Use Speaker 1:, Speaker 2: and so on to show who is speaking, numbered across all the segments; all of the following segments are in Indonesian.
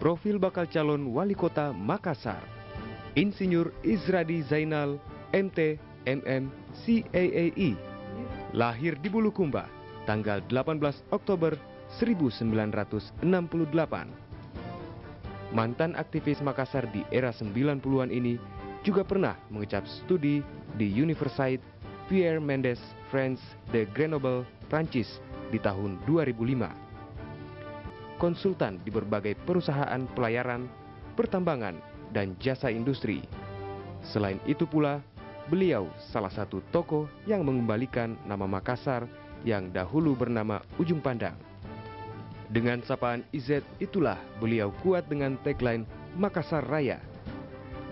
Speaker 1: Profil bakal calon wali kota Makassar, Insinyur Izradi Zainal, MT, MM, CAAI. Lahir di Bulukumba, tanggal 18 Oktober 1968. Mantan aktivis Makassar di era 90-an ini juga pernah mengecap studi di Université Pierre Mendès France de Grenoble, Prancis di tahun 2005. Konsultan di berbagai perusahaan pelayaran, pertambangan, dan jasa industri. Selain itu pula, beliau salah satu tokoh yang mengembalikan nama Makassar yang dahulu bernama Ujung Pandang. Dengan sapaan IZ itulah beliau kuat dengan tagline Makassar Raya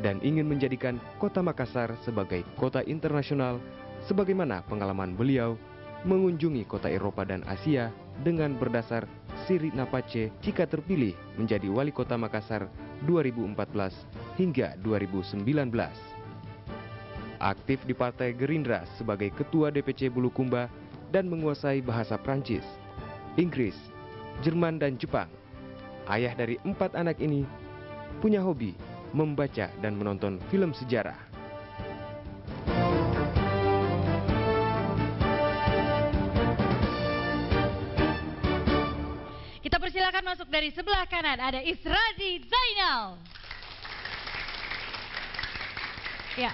Speaker 1: dan ingin menjadikan kota Makassar sebagai kota internasional sebagaimana pengalaman beliau mengunjungi kota Eropa dan Asia dengan berdasar Siri Napace jika terpilih menjadi wali kota Makassar 2014 hingga 2019. Aktif di Partai Gerindra sebagai Ketua DPC Bulukumba dan menguasai bahasa Prancis, Inggris, Jerman, dan Jepang. Ayah dari 4 anak ini punya hobi membaca dan menonton film sejarah.
Speaker 2: Kita persilakan masuk dari sebelah kanan, ada Izradi Zainal. Ya.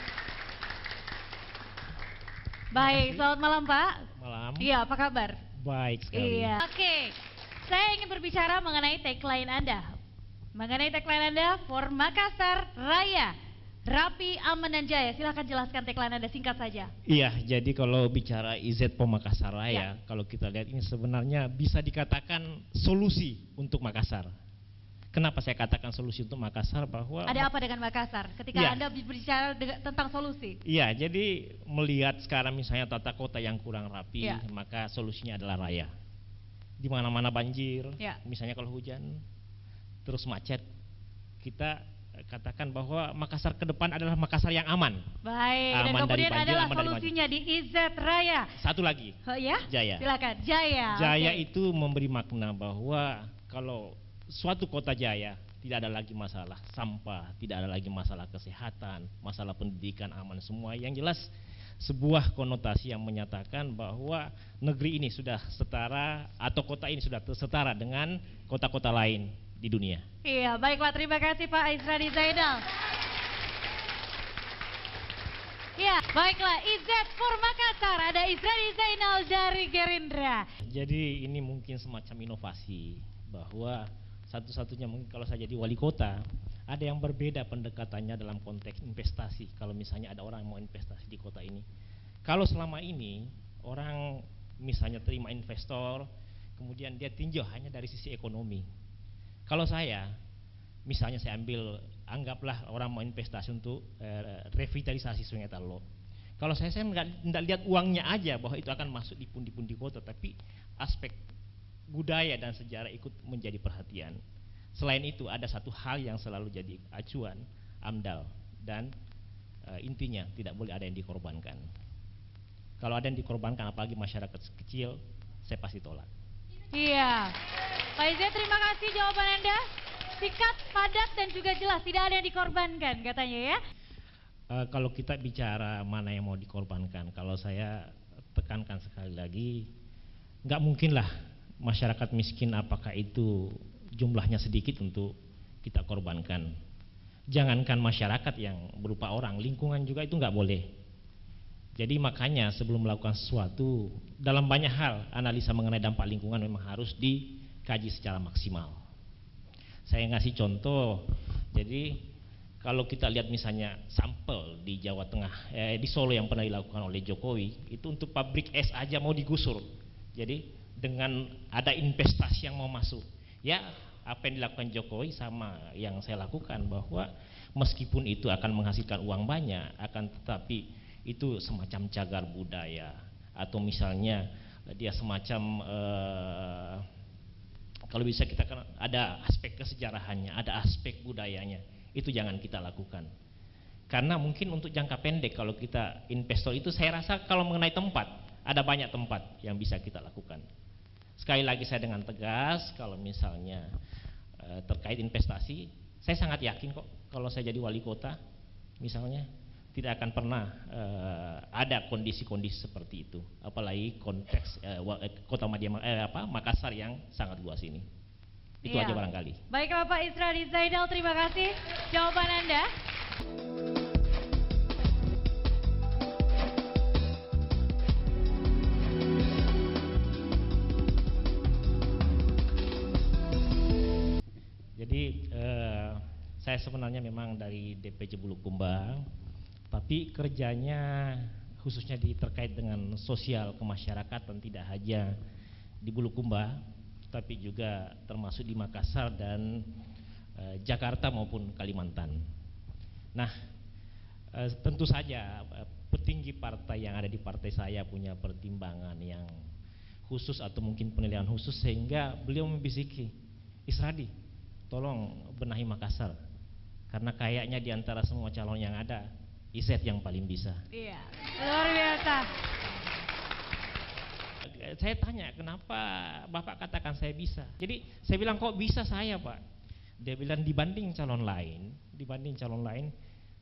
Speaker 2: Baik, selamat malam Pak.
Speaker 3: Malam.
Speaker 2: Iya, apa kabar?
Speaker 3: Baik sekali.
Speaker 2: Iya. Oke, saya ingin berbicara mengenai tagline Anda. Mengenai tagline Anda, For Makassar Raya, Rapi, Aman, dan Jaya. Silahkan jelaskan tagline Anda singkat saja.
Speaker 3: Iya, jadi kalau bicara IZ POM Makassar Raya, kalau kita lihat ini sebenarnya bisa dikatakan solusi untuk Makassar. Kenapa saya katakan solusi untuk Makassar? Bahwa
Speaker 2: ada apa dengan Makassar ketika Anda berbicara tentang solusi?
Speaker 3: Iya, jadi melihat sekarang misalnya tata kota yang kurang rapi, maka solusinya adalah raya. Di mana-mana banjir, misalnya kalau hujan, terus macet, kita katakan bahwa Makassar ke depan adalah Makassar yang aman.
Speaker 2: Baik,
Speaker 3: aman
Speaker 2: dan kemudian
Speaker 3: banjir,
Speaker 2: adalah solusinya di IZ Raya.
Speaker 3: Satu lagi, Jaya.
Speaker 2: Silakan, Jaya.
Speaker 3: Jaya itu memberi makna bahwa kalau suatu kota jaya tidak ada lagi masalah sampah, tidak ada lagi masalah kesehatan, masalah pendidikan, aman semua. Yang jelas sebuah konotasi yang menyatakan bahwa negeri ini sudah setara atau kota ini sudah setara dengan kota-kota lain di dunia.
Speaker 2: Iya, baiklah, terima kasih Pak Izradi Zainal. Ya, baiklah, IZ for Makassar, ada Izradi Zainal dari Gerindra.
Speaker 3: Jadi ini mungkin semacam inovasi bahwa satu-satunya mungkin kalau saya jadi wali kota, ada yang berbeda pendekatannya dalam konteks investasi. Kalau misalnya ada orang yang mau investasi di kota ini, kalau selama ini orang misalnya terima investor, kemudian dia tinjau hanya dari sisi ekonomi. Kalau saya, misalnya saya ambil, anggaplah orang mau investasi untuk revitalisasi Sungai Talo. Kalau saya nggak lihat uangnya aja bahwa itu akan masuk di pundi-pundi kota, tapi aspek budaya dan sejarah ikut menjadi perhatian. Selain itu ada satu hal yang selalu jadi acuan, AMDAL, dan intinya tidak boleh ada yang dikorbankan. Kalau ada yang dikorbankan, apalagi masyarakat kecil, saya pasti tolak.
Speaker 2: Iya, Pak Izet, terima kasih jawaban Anda. Singkat, padat, dan juga jelas, tidak ada yang dikorbankan katanya ya.
Speaker 3: Kalau kita bicara mana yang mau dikorbankan, kalau saya tekankan sekali lagi, nggak mungkin lah masyarakat miskin apakah itu jumlahnya sedikit untuk kita korbankan. Jangankan masyarakat yang berupa orang, lingkungan juga itu nggak boleh. Jadi makanya sebelum melakukan sesuatu, dalam banyak hal analisa mengenai dampak lingkungan memang harus dikaji secara maksimal. Saya ngasih contoh, jadi kalau kita lihat misalnya sampel di Jawa Tengah, di Solo yang pernah dilakukan oleh Jokowi, itu untuk pabrik es aja mau digusur. Jadi dengan ada investasi yang mau masuk, ya apa yang dilakukan Jokowi sama yang saya lakukan, bahwa meskipun itu akan menghasilkan uang banyak, akan tetapi itu semacam cagar budaya, atau misalnya dia semacam kalau bisa kita kan ada aspek kesejarahannya, ada aspek budayanya, itu jangan kita lakukan. Karena mungkin untuk jangka pendek kalau kita investor itu, saya rasa kalau mengenai tempat, ada banyak tempat yang bisa kita lakukan. Sekali lagi saya dengan tegas, kalau misalnya terkait investasi, saya sangat yakin kok kalau saya jadi wali kota misalnya tidak akan pernah ada kondisi-kondisi seperti itu, apalagi konteks kota Makassar yang sangat luas ini. Itu aja barangkali.
Speaker 2: Baiklah Pak Isradi Zainal, terima kasih jawaban Anda.
Speaker 3: Jadi saya sebenarnya memang dari DPC Bulukumba, tapi kerjanya khususnya terkait dengan sosial kemasyarakatan tidak hanya di Bulukumba, tapi juga termasuk di Makassar dan Jakarta maupun Kalimantan. Nah, tentu saja petinggi partai yang ada di partai saya punya pertimbangan yang khusus atau mungkin penilaian khusus sehingga beliau membisiki, Isradi, tolong benahi Makassar, karena kayaknya di antara semua calon yang ada, Izet yang paling bisa.
Speaker 2: Iya, luar biasa.
Speaker 3: Saya tanya, kenapa Bapak katakan saya bisa? Jadi saya bilang, kok bisa saya Pak? Dia bilang dibanding calon lain,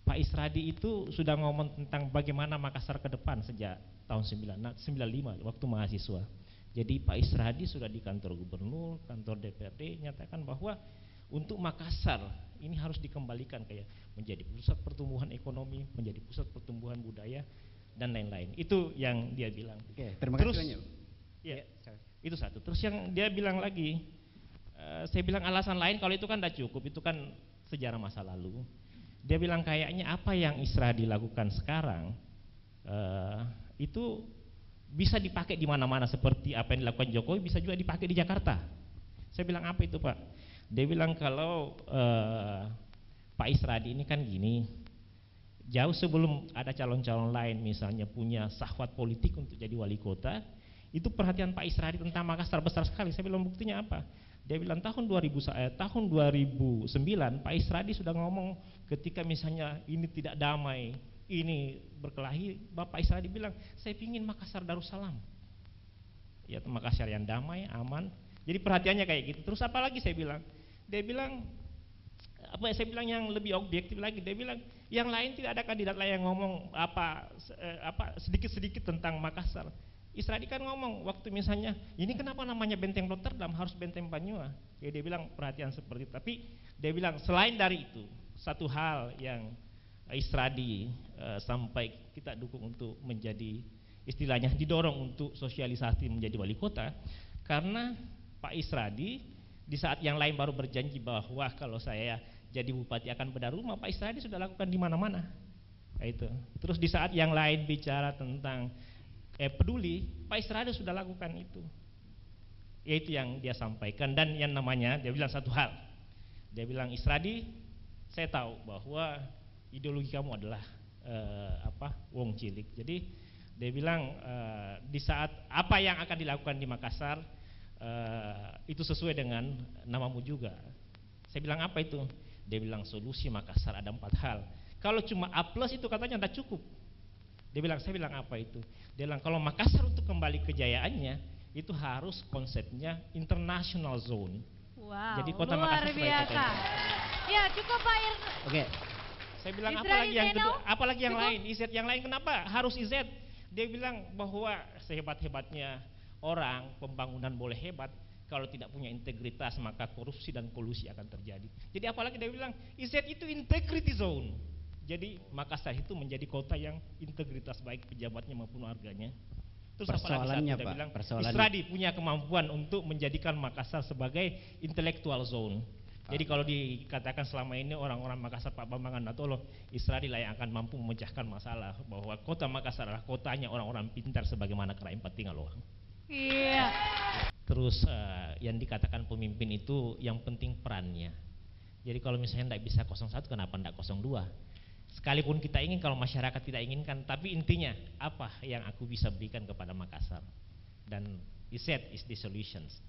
Speaker 3: Pak Isradi itu sudah ngomong tentang bagaimana Makassar ke depan sejak tahun 95 waktu mahasiswa. Jadi Pak Isradi sudah di kantor gubernur, kantor DPRD nyatakan bahwa untuk Makassar ini harus dikembalikan kayak menjadi pusat pertumbuhan ekonomi, menjadi pusat pertumbuhan budaya dan lain-lain. Itu yang dia bilang.
Speaker 4: Oke, terima kasih banyak.
Speaker 3: Ya, itu satu. Terus yang dia bilang lagi, saya bilang alasan lain kalau itu kan tidak cukup, itu kan sejarah masa lalu. Dia bilang kayaknya apa yang Isradi lakukan sekarang itu bisa dipakai di mana-mana, seperti apa yang dilakukan Jokowi bisa juga dipakai di Jakarta. Saya bilang apa itu Pak? Dia bilang kalau Pak Isradi ini kan gini, jauh sebelum ada calon-calon lain misalnya punya sahwat politik untuk jadi wali kota, itu perhatian Pak Isradi tentang Makassar besar sekali. Saya bilang buktinya apa? Dia bilang tahun 2009 Pak Isradi sudah ngomong ketika misalnya ini tidak damai, ini berkelahi, Bapak Isradi bilang saya ingin Makassar Darussalam, ya Makassar yang damai, aman. Jadi perhatiannya kayak gitu. Terus apa lagi saya bilang? Dia bilang apa? Saya bilang yang lebih objektif lagi. Dia bilang yang lain tidak ada kandidat lain yang ngomong sedikit-sedikit tentang Makassar. Isradi kan ngomong waktu misalnya ini kenapa namanya Benteng Rotterdam harus Benteng Banyua. Ya dia bilang perhatian seperti itu. Tapi dia bilang selain dari itu satu hal yang Isradi sampai kita dukung untuk menjadi istilahnya didorong untuk sosialisasi menjadi wali kota, karena Pak Isradi di saat yang lain baru berjanji bahwa kalau saya jadi bupati akan bedah rumah, Pak Isradi sudah lakukan di mana-mana. Itu. Terus di saat yang lain bicara tentang peduli, Pak Isradi sudah lakukan itu. Yaitu yang dia sampaikan. Dan yang namanya dia bilang satu hal. Dia bilang, Isradi, saya tahu bahwa ideologi kamu adalah wong cilik. Jadi dia bilang di saat apa yang akan dilakukan di Makassar itu sesuai dengan namamu juga. Saya bilang apa itu? Dia bilang solusi Makassar ada 4 hal. Kalau cuma A+ itu katanya tidak cukup. Dia bilang, saya bilang apa itu? Dia bilang kalau Makassar untuk kembali kejayaannya itu harus konsepnya international zone.
Speaker 2: Wow,
Speaker 3: jadi kota
Speaker 2: luar
Speaker 3: Makassar
Speaker 2: biasa. Ya cukup Pak Ir.
Speaker 4: Oke.
Speaker 3: Saya bilang
Speaker 2: Isradi
Speaker 3: apalagi yang
Speaker 2: Zainal,
Speaker 3: kedua, apalagi yang
Speaker 2: cukup.
Speaker 3: lain, Izet yang lain kenapa harus Izet? Dia bilang bahwa sehebat-hebatnya orang pembangunan boleh hebat, kalau tidak punya integritas maka korupsi dan kolusi akan terjadi. Jadi apalagi dia bilang Izet itu integrity zone. Jadi Makassar itu menjadi kota yang integritas baik pejabatnya maupun warganya. Terus
Speaker 4: Persoalannya
Speaker 3: apalagi
Speaker 4: Pak,
Speaker 3: bilang
Speaker 4: persoalannya.
Speaker 3: Isradi punya kemampuan untuk menjadikan Makassar sebagai intellectual zone. Jadi kalau dikatakan selama ini orang-orang Makassar Pak Bambang Anatolo, Isradi lah yang akan mampu memecahkan masalah bahwa kota Makassar adalah kotanya orang-orang pintar sebagaimana Kerain Patingaloa.
Speaker 2: Iya.
Speaker 3: Terus yang dikatakan pemimpin itu yang penting perannya. Jadi kalau misalnya tidak bisa 01, kenapa tidak 02? Sekalipun kita ingin, kalau masyarakat tidak inginkan, tapi intinya apa yang aku bisa berikan kepada Makassar, dan Izet is the solutions.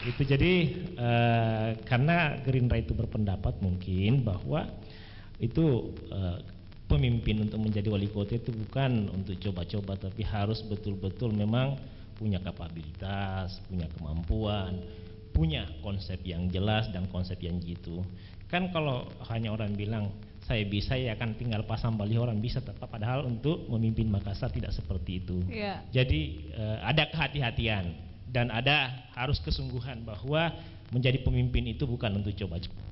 Speaker 3: Itu jadi karena Gerindra itu berpendapat mungkin bahwa itu pemimpin untuk menjadi wali kota itu bukan untuk coba-coba, tapi harus betul-betul memang punya kapabilitas, punya kemampuan, punya konsep yang jelas dan konsep yang jitu. Kan kalau hanya orang bilang saya bisa, ya akan tinggal pasang baliho orang bisa, padahal untuk memimpin Makassar tidak seperti itu.
Speaker 2: Iya.
Speaker 3: Jadi ada kehati-hatian dan ada harus kesungguhan bahwa menjadi pemimpin itu bukan untuk coba-coba.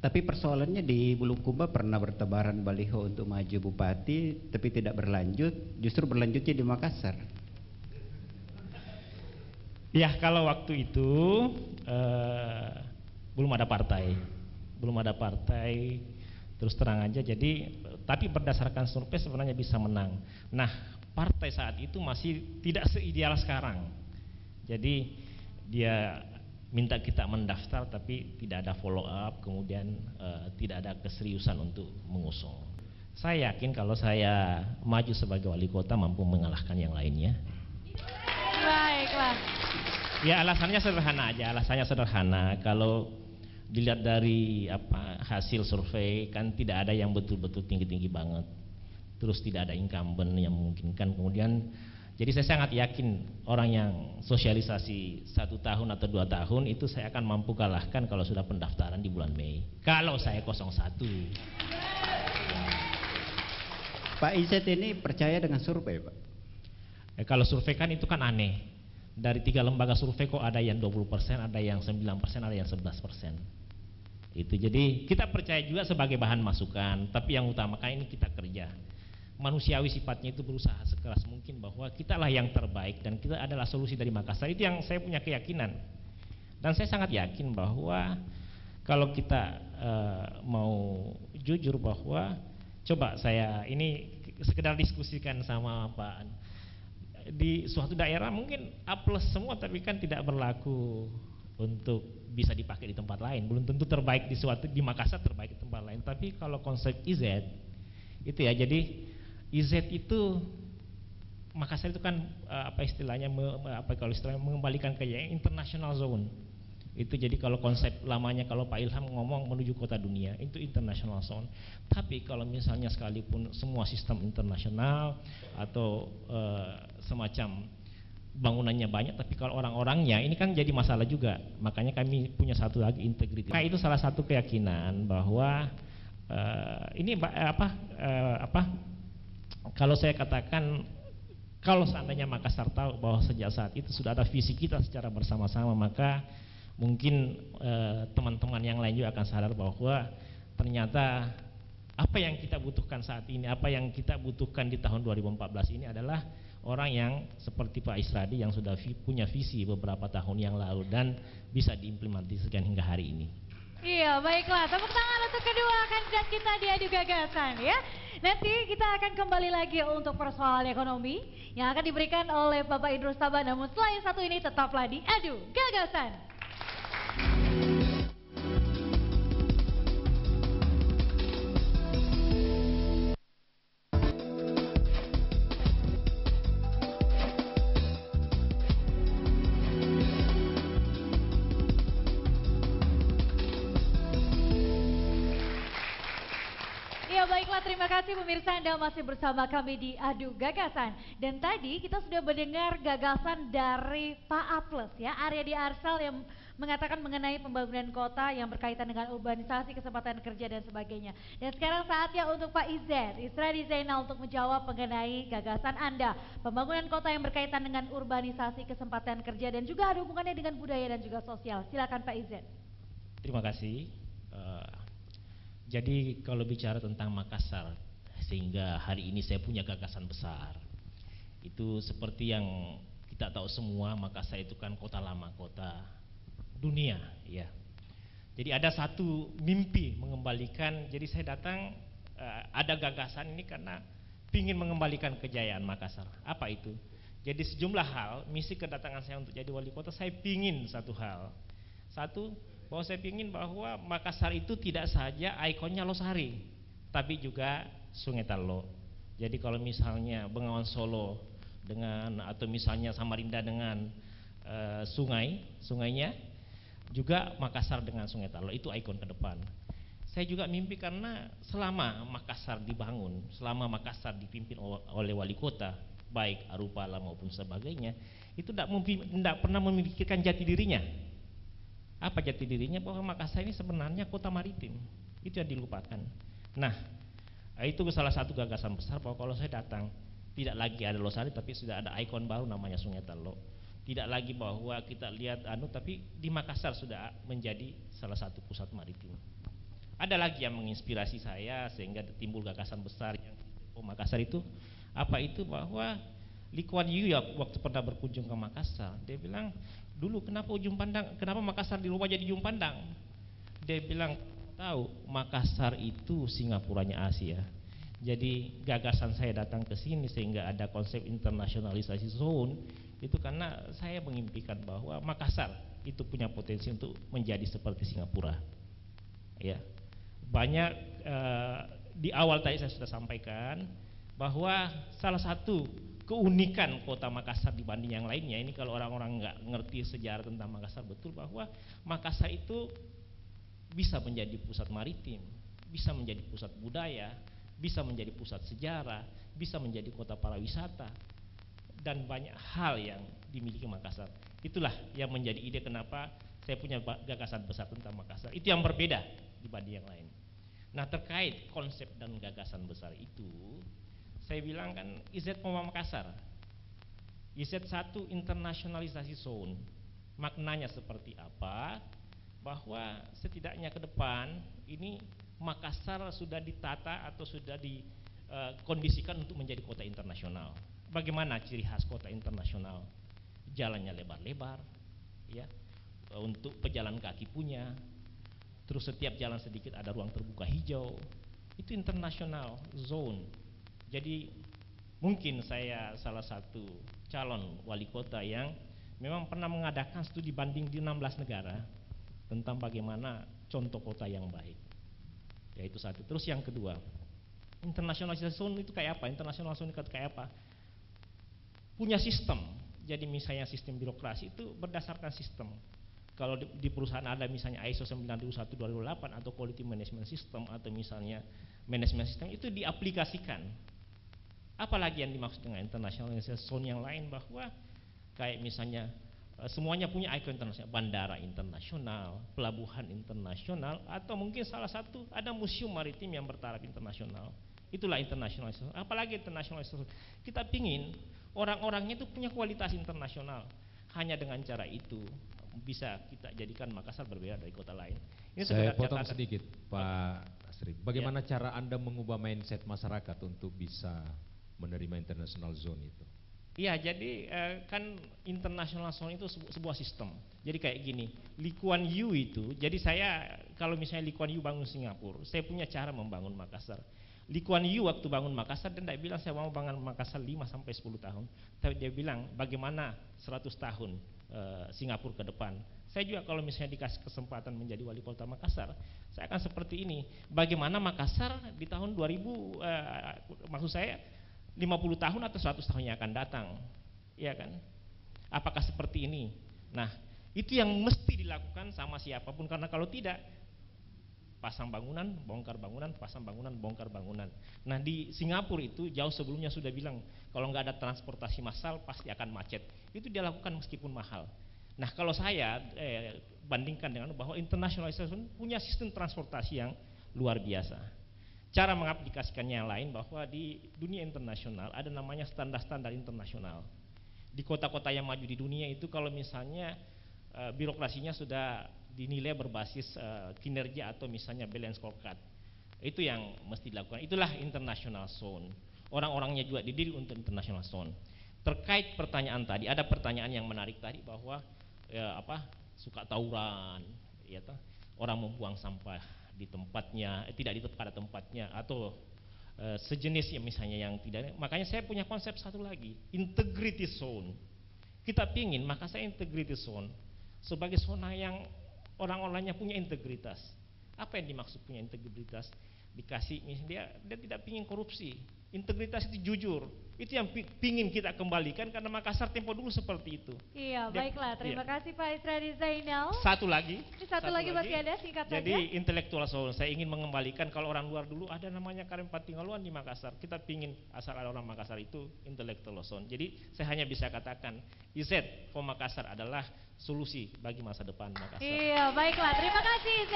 Speaker 4: Tapi persoalannya di Bulukumba pernah bertebaran baliho untuk maju bupati, tapi tidak berlanjut, justru berlanjutnya di Makassar.
Speaker 3: Ya, kalau waktu itu belum ada partai, terus terang aja. Jadi, tapi berdasarkan survei sebenarnya bisa menang. Nah, partai saat itu masih tidak seideal sekarang. Jadi dia minta kita mendaftar tapi tidak ada follow up, kemudian tidak ada keseriusan untuk mengusung. Saya yakin kalau saya maju sebagai wali kota mampu mengalahkan yang lainnya.
Speaker 2: Baiklah.
Speaker 3: Ya, alasannya sederhana aja, kalau dilihat dari hasil survei kan tidak ada yang betul-betul tinggi-tinggi banget. Terus tidak ada incumbent yang memungkinkan. Kemudian jadi saya sangat yakin orang yang sosialisasi 1 tahun atau 2 tahun itu saya akan mampu kalahkan kalau sudah pendaftaran di bulan Mei. Kalau saya 01.
Speaker 4: Pak Izet ini percaya dengan survei, Pak?
Speaker 3: Kalau survei kan itu kan aneh. Dari 3 lembaga survei kok ada yang 20%, ada yang 9%, ada yang 11%. Itu jadi kita percaya juga sebagai bahan masukan, tapi yang utama kan ini kita kerja. Manusiawi sifatnya itu berusaha sekeras mungkin bahwa kita lah yang terbaik dan kita adalah solusi dari Makassar. Itu yang saya punya keyakinan. Dan saya sangat yakin bahwa kalau kita mau jujur bahwa coba saya ini sekedar diskusikan sama Pak, di suatu daerah mungkin A+ semua tapi kan tidak berlaku untuk bisa dipakai di tempat lain. Belum tentu terbaik di Makassar terbaik di tempat lain. Tapi kalau konsep IZ itu ya, jadi IZ itu Makassar itu kan mengembalikan ke international zone. Itu jadi kalau konsep lamanya kalau Pak Ilham ngomong menuju kota dunia itu international zone. Tapi kalau misalnya sekalipun semua sistem internasional atau semacam bangunannya banyak, tapi kalau orang-orangnya ini kan jadi masalah juga. Makanya kami punya satu lagi integritas. Nah, itu salah satu keyakinan bahwa kalau saya katakan, kalau seandainya Makassar tahu bahwa sejak saat itu sudah ada visi kita secara bersama-sama, maka mungkin teman-teman yang lain juga akan sadar bahwa ternyata apa yang kita butuhkan saat ini, apa yang kita butuhkan di tahun 2014 ini adalah orang yang seperti Pak Isradi yang sudah punya visi beberapa tahun yang lalu dan bisa diimplementasikan hingga hari ini.
Speaker 2: Iya, baiklah. Tepuk tangan untuk kedua kandidat kita di Adu Gagasan ya. Nanti kita akan kembali lagi untuk persoalan ekonomi yang akan diberikan oleh Bapak Idrus Taban. Namun setelah yang satu ini tetaplah di Adu Gagasan. Baiklah, terima kasih pemirsa, Anda masih bersama kami di Adu Gagasan. Dan tadi kita sudah mendengar gagasan dari Pak A+ ya, Aryadi Arsal yang mengatakan mengenai pembangunan kota yang berkaitan dengan urbanisasi, kesempatan kerja dan sebagainya. Dan sekarang saatnya untuk Pak Izet, Isradi Zainal untuk menjawab mengenai gagasan Anda, pembangunan kota yang berkaitan dengan urbanisasi, kesempatan kerja dan juga ada hubungannya dengan budaya dan juga sosial. Silakan Pak Izet.
Speaker 3: Terima kasih. Jadi kalau bicara tentang Makassar, sehingga hari ini saya punya gagasan besar. Itu seperti yang kita tahu semua, Makassar itu kan kota lama, kota dunia ya. Jadi ada satu mimpi mengembalikan, jadi saya datang ada gagasan ini karena ingin mengembalikan kejayaan Makassar. Apa itu? Jadi sejumlah hal, misi kedatangan saya untuk jadi wali kota, saya pingin satu hal. Satu, bahwa saya ingin bahwa Makassar itu tidak saja ikonnya Losari, tapi juga Sungai Tallo. Jadi kalau misalnya Bengawan Solo dengan atau misalnya Samarinda dengan sungainya, juga Makassar dengan Sungai Tallo itu ikon ke depan. Saya juga mimpi karena selama Makassar dibangun, selama Makassar dipimpin oleh wali kota, baik Arupala maupun sebagainya, itu tidak pernah memikirkan jati dirinya. Apa jati dirinya? Bahwa Makassar ini sebenarnya kota maritim. Itu yang dilupakan. Nah, itu salah satu gagasan besar bahwa kalau saya datang, tidak lagi ada Losari tapi sudah ada ikon baru namanya Sungai Talo. Tidak lagi bahwa kita lihat tapi di Makassar sudah menjadi salah satu pusat maritim. Ada lagi yang menginspirasi saya sehingga timbul gagasan besar yang Makassar itu apa itu, bahwa Lee Kuan Yew ya waktu pernah berkunjung ke Makassar, dia bilang dulu kenapa Makassar dirubah jadi ujung pandang. Dia bilang tahu Makassar itu Singapuranya Asia. Jadi gagasan saya datang ke sini sehingga ada konsep internasionalisasi zone itu karena saya mengimpikan bahwa Makassar itu punya potensi untuk menjadi seperti Singapura. Ya, banyak di awal tadi saya sudah sampaikan bahwa salah satu keunikan kota Makassar dibanding yang lainnya, ini kalau orang-orang nggak ngerti sejarah tentang Makassar betul, bahwa Makassar itu bisa menjadi pusat maritim, bisa menjadi pusat budaya, bisa menjadi pusat sejarah, bisa menjadi kota pariwisata, dan banyak hal yang dimiliki Makassar. Itulah yang menjadi ide kenapa saya punya gagasan besar tentang Makassar. Itu yang berbeda dibanding yang lain. Nah, terkait konsep dan gagasan besar itu, saya bilang kan IZ Makassar, IZ1 internasionalisasi zone, maknanya seperti apa? Bahwa setidaknya ke depan ini Makassar sudah ditata atau sudah dikondisikan untuk menjadi kota internasional. Bagaimana ciri khas kota internasional? Jalannya lebar-lebar, ya, untuk pejalan kaki punya. Terus setiap jalan sedikit ada ruang terbuka hijau. Itu international zone. Jadi mungkin saya salah satu calon wali kota yang memang pernah mengadakan studi banding di 16 negara tentang bagaimana contoh kota yang baik. Yaitu satu. Terus yang kedua, internasionalisasi zone itu kayak apa? International zone itu kayak apa? Punya sistem. Jadi misalnya sistem birokrasi itu berdasarkan sistem. Kalau di perusahaan ada misalnya ISO 9001/2008 atau quality management system atau misalnya management system, itu diaplikasikan. Apalagi yang dimaksud dengan internasionalisasi zone yang lain, bahwa kayak misalnya semuanya punya ikon internasional, bandara internasional, pelabuhan internasional, atau mungkin salah satu ada museum maritim yang bertaraf internasional. Itulah internasionalisasi. Apalagi internasionalisasi. Kita pingin orang-orangnya itu punya kualitas internasional. Hanya dengan cara itu bisa kita jadikan Makassar berbeda dari kota lain. Ini
Speaker 5: saya potong sedikit, Pak Asri. Bagaimana cara Anda mengubah mindset masyarakat untuk bisa menerima international zone itu?
Speaker 3: Iya, jadi kan international zone itu sebuah sistem. Jadi kayak gini, Lee Kuan Yew itu, jadi saya kalau misalnya Lee Kuan Yew bangun Singapura, saya punya cara membangun Makassar. Lee Kuan Yew waktu bangun Makassar, dia tidak bilang saya mau bangun Makassar 5-10 tahun, tapi dia bilang bagaimana 100 tahun Singapura ke depan. Saya juga kalau misalnya dikasih kesempatan menjadi wali kota Makassar, saya akan seperti ini. Bagaimana Makassar di tahun 2000, maksud saya 50 tahun atau 100 tahun yang akan datang, ya kan? Apakah seperti ini? Nah, itu yang mesti dilakukan sama siapapun, karena kalau tidak, pasang bangunan, bongkar bangunan, pasang bangunan, bongkar bangunan. Nah, di Singapura itu jauh sebelumnya sudah bilang kalau nggak ada transportasi massal pasti akan macet. Itu dia lakukan meskipun mahal. Nah, kalau saya bandingkan dengan bahwa internasionalisasi punya sistem transportasi yang luar biasa. Cara mengaplikasikannya yang lain, bahwa di dunia internasional ada namanya standar-standar internasional. Di kota-kota yang maju di dunia itu kalau misalnya birokrasinya sudah dinilai berbasis kinerja atau misalnya balance scorecard, itu yang mesti dilakukan. Itulah international zone. Orang-orangnya juga didiri untuk international zone. Terkait pertanyaan tadi, ada pertanyaan yang menarik tadi bahwa suka tawuran, ya, orang membuang sampah di tempatnya, tidak di pada tempatnya, atau sejenis ya misalnya yang tidak. Makanya saya punya konsep satu lagi, integrity zone. Kita pingin Makassar integrity zone sebagai zona yang orang-orangnya punya integritas. Apa yang dimaksud punya integritas? Dikasih misalnya dia tidak pingin korupsi, integritas itu jujur. Itu yang pingin kita kembalikan karena Makassar tempo dulu seperti itu.
Speaker 2: Iya, baiklah. Terima kasih Pak Isradi Zainal.
Speaker 3: Satu lagi
Speaker 2: masih ada, singkat saja.
Speaker 3: Jadi intelektual soul, saya ingin mengembalikan kalau orang luar dulu ada namanya Karim Patingaluan di Makassar. Kita pingin asal ada orang Makassar itu intelektual soul. Jadi saya hanya bisa katakan IZ for Makassar adalah solusi bagi masa depan Makassar.
Speaker 2: Iya, baiklah. Terima kasih IZ.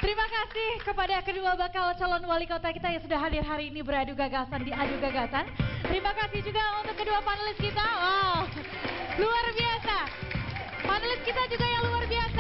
Speaker 2: Terima kasih kepada kedua bakal calon wali kota kita yang sudah hadir hari ini beradu gagasan di Adu Gagasan. Terima kasih juga untuk kedua panelis kita. Wow, luar biasa. Panelis kita juga yang luar biasa.